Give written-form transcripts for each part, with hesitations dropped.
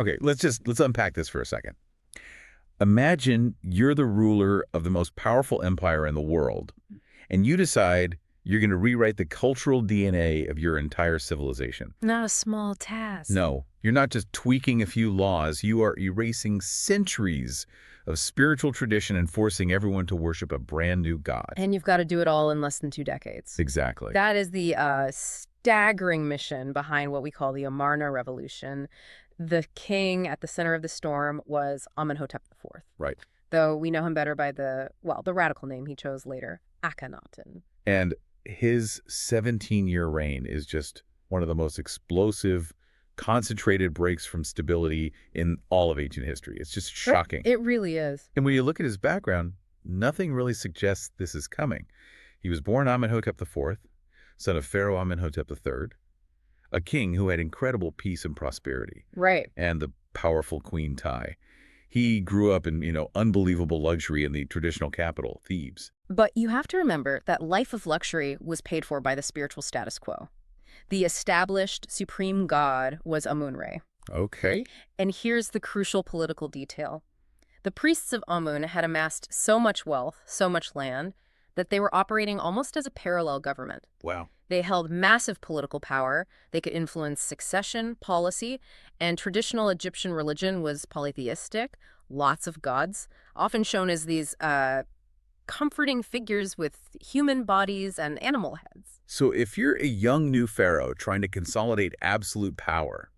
Okay, let's unpack this for a second. Imagine you're the ruler of the most powerful empire in the world, and you decide you're going to rewrite the cultural DNA of your entire civilization. Not a small task. No, you're not just tweaking a few laws, you are erasing centuries of spiritual tradition and forcing everyone to worship a brand new god. And you've got to do it all in less than 2 decades. Exactly. That is the staggering mission behind what we call the Amarna revolution. The king at the center of the storm was Amenhotep IV. Right. Though we know him better by the radical name he chose later, Akhenaten. And his 17-year reign is just one of the most explosive, concentrated breaks from stability in all of ancient history. It's just shocking. It really is. And when you look at his background, nothing really suggests this is coming. He was born Amenhotep IV, son of Pharaoh Amenhotep III, a king who had incredible peace and prosperity. Right. And the powerful Queen Tai. He grew up in, unbelievable luxury in the traditional capital, Thebes. But you have to remember that life of luxury was paid for by the spiritual status quo. The established supreme god was Amun-Ra. Okay. And here's the crucial political detail. The priests of Amun had amassed so much wealth, so much land, that they were operating almost as a parallel government. Wow. They held massive political power. They could influence succession, policy, and traditional Egyptian religion was polytheistic, lots of gods, often shown as these comforting figures with human bodies and animal heads. So if you're a young new pharaoh trying to consolidate absolute power,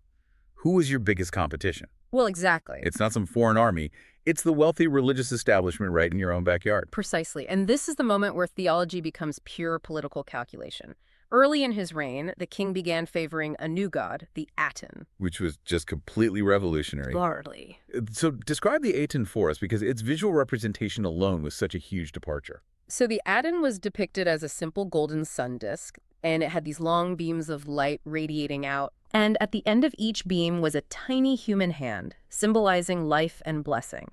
who was your biggest competition? Well, exactly. It's not some foreign army. It's the wealthy religious establishment right in your own backyard. Precisely. And this is the moment where theology becomes pure political calculation. Early in his reign, the king began favoring a new god, the Aten. Which was just completely revolutionary. Hardly. So describe the Aten for us, because its visual representation alone was such a huge departure. So the Aten was depicted as a simple golden sun disk, and it had these long beams of light radiating out. And at the end of each beam was a tiny human hand, symbolizing life and blessing.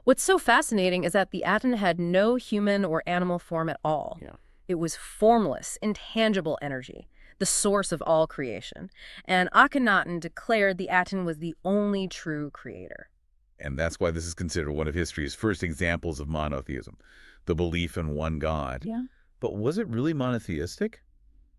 What's so fascinating is that the Aten had no human or animal form at all. Yeah. It was formless, intangible energy, the source of all creation. And Akhenaten declared the Aten was the only true creator. And that's why this is considered one of history's first examples of monotheism, the belief in one god. Yeah. But was it really monotheistic?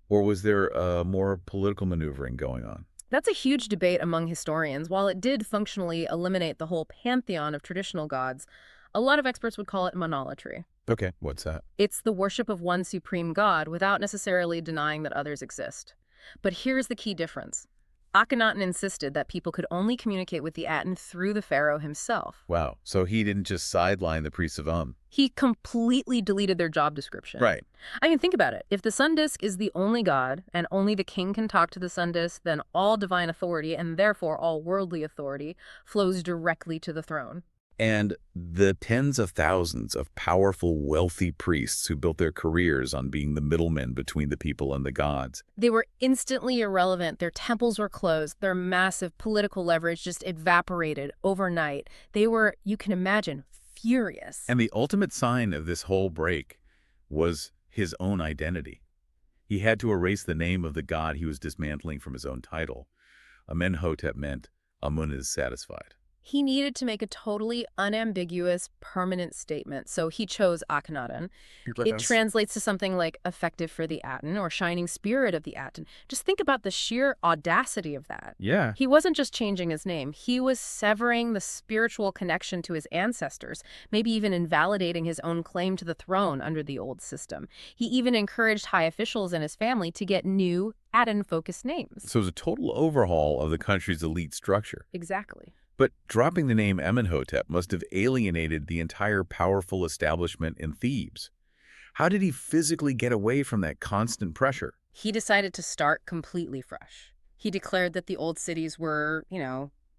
Or was there more political maneuvering going on? That's a huge debate among historians. While it did functionally eliminate the whole pantheon of traditional gods, a lot of experts would call it monolatry. Okay, what's that? It's the worship of one supreme god without necessarily denying that others exist. But here's the key difference. Akhenaten insisted that people could only communicate with the Aten through the pharaoh himself. Wow, so he didn't just sideline the priests of He completely deleted their job description. Right. I mean, think about it. If the sun disk is the only god and only the king can talk to the sun disk, then all divine authority, and therefore all worldly authority, flows directly to the throne. And the tens of thousands of powerful, wealthy priests who built their careers on being the middlemen between the people and the gods. They were instantly irrelevant. Their temples were closed. Their massive political leverage just evaporated overnight. They were, you can imagine, furious. And the ultimate sign of this whole break was his own identity. He had to erase the name of the god he was dismantling from his own title. Amenhotep meant Amun is satisfied. He needed to make a totally unambiguous, permanent statement, so he chose Akhenaten. It translates to something like effective for the Aten or shining spirit of the Aten. Just think about the sheer audacity of that. Yeah. He wasn't just changing his name. He was severing the spiritual connection to his ancestors, maybe even invalidating his own claim to the throne under the old system. He even encouraged high officials and his family to get new Aten-focused names. So it was a total overhaul of the country's elite structure. Exactly. But dropping the name Amenhotep must have alienated the entire powerful establishment in Thebes. How did he physically get away from that constant pressure? He decided to start completely fresh. He declared that the old cities were,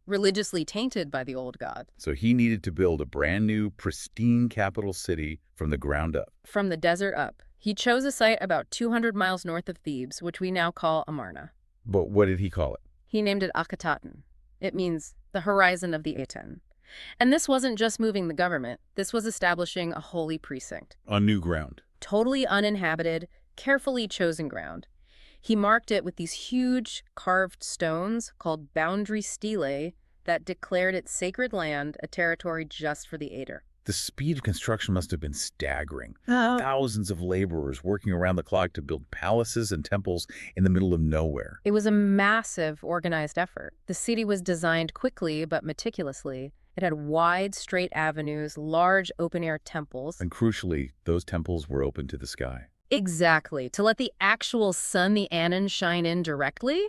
religiously tainted by the old god. So he needed to build a brand new, pristine capital city from the ground up. From the desert up. He chose a site about 200 miles north of Thebes, which we now call Amarna. But what did he call it? He named it Akhenaten. It means the horizon of the Aten. And this wasn't just moving the government. This was establishing a holy precinct. On new ground. Totally uninhabited, carefully chosen ground. He marked it with these huge carved stones called boundary stelae that declared its sacred land a territory just for the Ater. The speed of construction must have been staggering. Oh. Thousands of laborers working around the clock to build palaces and temples in the middle of nowhere. It was a massive, organized effort. The city was designed quickly but meticulously. It had wide, straight avenues, large open-air temples. And crucially, those temples were open to the sky. Exactly. To let the actual sun, the Aten, shine in directly?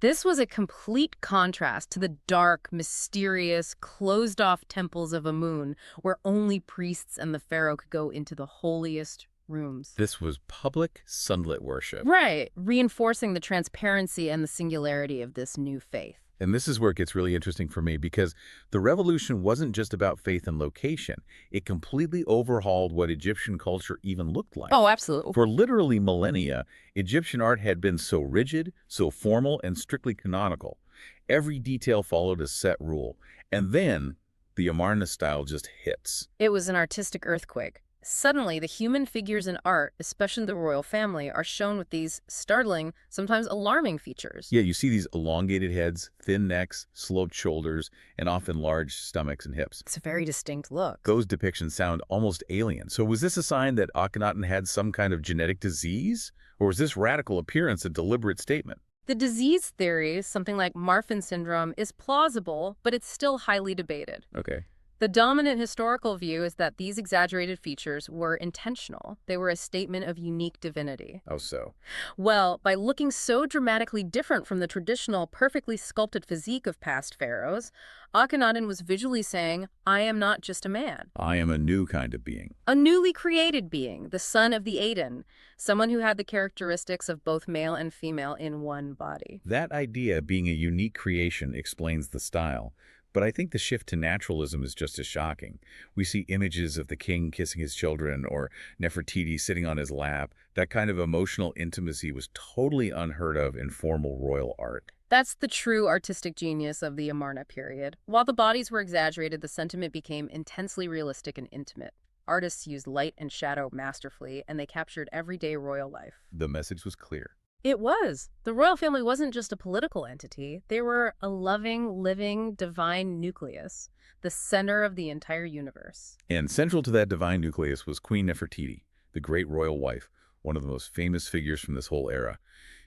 This was a complete contrast to the dark, mysterious, closed-off temples of Amun, where only priests and the pharaoh could go into the holiest rooms. This was public, sunlit worship. Right, reinforcing the transparency and the singularity of this new faith. And this is where it gets really interesting for me, because the revolution wasn't just about faith and location. It completely overhauled what Egyptian culture even looked like. Oh, absolutely. For literally millennia, Egyptian art had been so rigid, so formal, and strictly canonical. Every detail followed a set rule. And then the Amarna style just hits. It was an artistic earthquake. Suddenly, the human figures in art, especially the royal family, are shown with these startling, sometimes alarming features. Yeah, you see these elongated heads, thin necks, sloped shoulders, and often large stomachs and hips. It's a very distinct look. Those depictions sound almost alien. So was this a sign that Akhenaten had some kind of genetic disease? Or was this radical appearance a deliberate statement? The disease theory, something like Marfan syndrome, is plausible, but it's still highly debated. Okay. The dominant historical view is that these exaggerated features were intentional. They were a statement of unique divinity. How so? Well, by looking so dramatically different from the traditional, perfectly sculpted physique of past pharaohs, Akhenaten was visually saying, I am not just a man. I am a new kind of being. A newly created being, the son of the Aten, someone who had the characteristics of both male and female in one body. That idea, being a unique creation, explains the style. But I think the shift to naturalism is just as shocking. We see images of the king kissing his children or Nefertiti sitting on his lap. That kind of emotional intimacy was totally unheard of in formal royal art. That's the true artistic genius of the Amarna period. While the bodies were exaggerated, the sentiment became intensely realistic and intimate. Artists used light and shadow masterfully, and they captured everyday royal life. The message was clear. It was. The royal family wasn't just a political entity. They were a loving, living, divine nucleus, the center of the entire universe. And central to that divine nucleus was Queen Nefertiti, the great royal wife, one of the most famous figures from this whole era.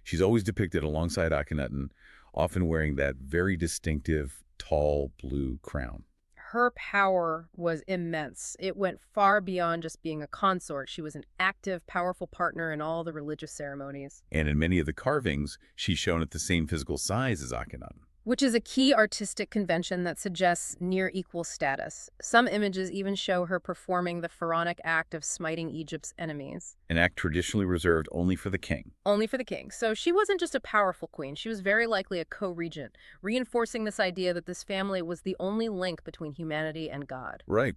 She's always depicted alongside Akhenaten, often wearing that very distinctive, tall, blue crown. Her power was immense. It went far beyond just being a consort. She was an active, powerful partner in all the religious ceremonies. And in many of the carvings, she's shown at the same physical size as Akhenaten. Which is a key artistic convention that suggests near equal status. Some images even show her performing the pharaonic act of smiting Egypt's enemies. An act traditionally reserved only for the king. Only for the king. So she wasn't just a powerful queen. She was very likely a co-regent, reinforcing this idea that this family was the only link between humanity and God. Right.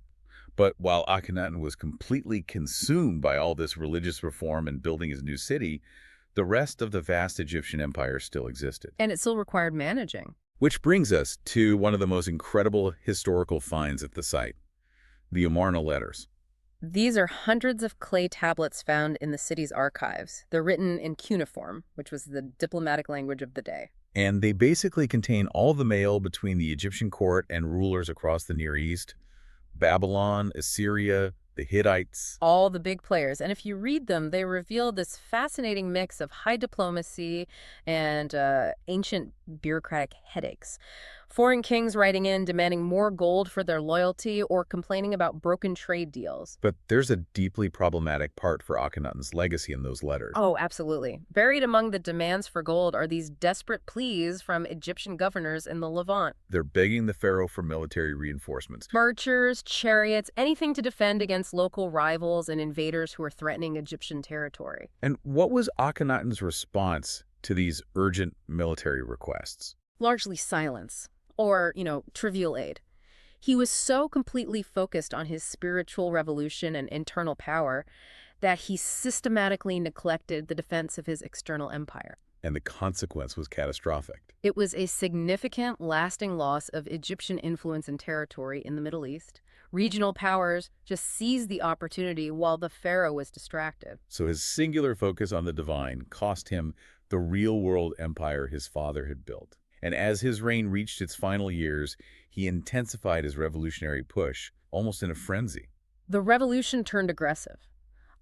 But while Akhenaten was completely consumed by all this religious reform and building his new city, the rest of the vast Egyptian empire still existed. And it still required managing. Which brings us to one of the most incredible historical finds at the site, the Amarna letters. These are hundreds of clay tablets found in the city's archives. They're written in cuneiform, which was the diplomatic language of the day. And they basically contain all the mail between the Egyptian court and rulers across the Near East, Babylon, Assyria, the Hittites. All the big players. And if you read them, they reveal this fascinating mix of high diplomacy and ancient bureaucratic headaches. Foreign kings writing in, demanding more gold for their loyalty or complaining about broken trade deals. But there's a deeply problematic part for Akhenaten's legacy in those letters. Oh, absolutely. Buried among the demands for gold are these desperate pleas from Egyptian governors in the Levant. They're begging the pharaoh for military reinforcements. Archers, chariots, anything to defend against local rivals and invaders who are threatening Egyptian territory. And what was Akhenaten's response to these urgent military requests? Largely silence. Or, trivial aid. He was so completely focused on his spiritual revolution and internal power that he systematically neglected the defense of his external empire. And the consequence was catastrophic. It was a significant, lasting loss of Egyptian influence and territory in the Middle East. Regional powers just seized the opportunity while the pharaoh was distracted. So his singular focus on the divine cost him the real-world empire his father had built. And as his reign reached its final years, he intensified his revolutionary push, almost in a frenzy. The revolution turned aggressive.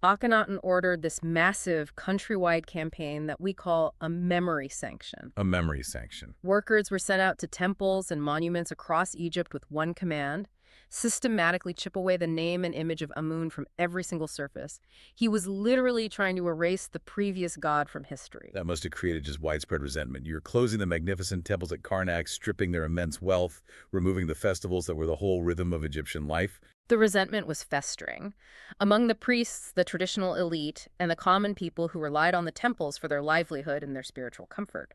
Akhenaten ordered this massive countrywide campaign that we call a memory sanction. A memory sanction. Workers were sent out to temples and monuments across Egypt with one command: systematically chip away the name and image of Amun from every single surface. He was literally trying to erase the previous god from history. That must have created just widespread resentment. You're closing the magnificent temples at Karnak, stripping their immense wealth, removing the festivals that were the whole rhythm of Egyptian life. The resentment was festering. Among the priests, the traditional elite, and the common people who relied on the temples for their livelihood and their spiritual comfort.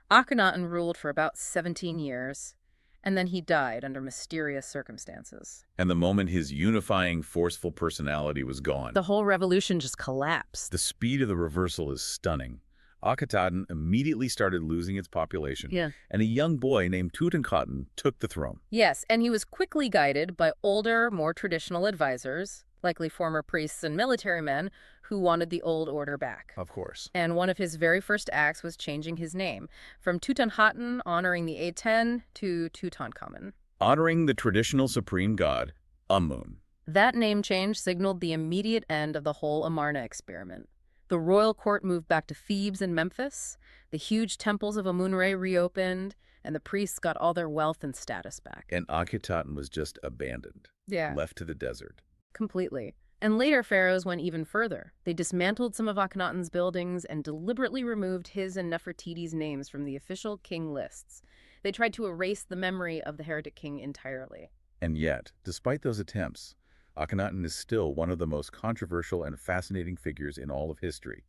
Akhenaten ruled for about 17 years, and then he died under mysterious circumstances. And the moment his unifying, forceful personality was gone, The whole revolution just collapsed. the speed of the reversal is stunning. Akhenaten immediately started losing its population, Yeah. and a young boy named Tutankhaten took the throne. Yes, and he was quickly guided by older, more traditional advisors, likely former priests and military men, who wanted the old order back. Of course. And one of his very first acts was changing his name, from Tutankhaten, honoring the Aten, to Tutankhamen. Honoring the traditional supreme god, Amun. That name change signaled the immediate end of the whole Amarna experiment. The royal court moved back to Thebes and Memphis, the huge temples of Amun-Ra reopened, and the priests got all their wealth and status back. And Akhenaten was just abandoned, Yeah, left to the desert. completely. And later pharaohs went even further. They dismantled some of Akhenaten's buildings and deliberately removed his and Nefertiti's names from the official king lists. They tried to erase the memory of the heretic king entirely. And yet, despite those attempts, Akhenaten is still one of the most controversial and fascinating figures in all of history.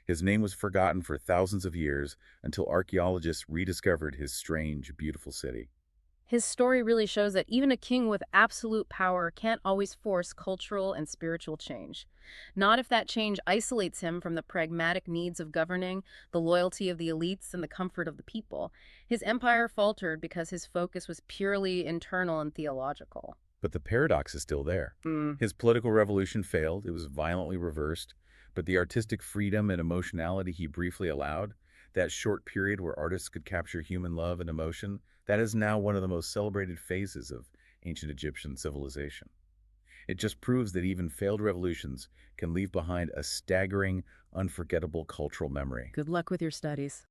His name was forgotten for thousands of years until archaeologists rediscovered his strange, beautiful city. His story really shows that even a king with absolute power can't always force cultural and spiritual change. Not if that change isolates him from the pragmatic needs of governing, the loyalty of the elites, and the comfort of the people. His empire faltered because his focus was purely internal and theological. But the paradox is still there. Mm. His political revolution failed, it was violently reversed, but the artistic freedom and emotionality he briefly allowed, that short period where artists could capture human love and emotion, that is now one of the most celebrated phases of ancient Egyptian civilization. It just proves that even failed revolutions can leave behind a staggering, unforgettable cultural memory. Good luck with your studies.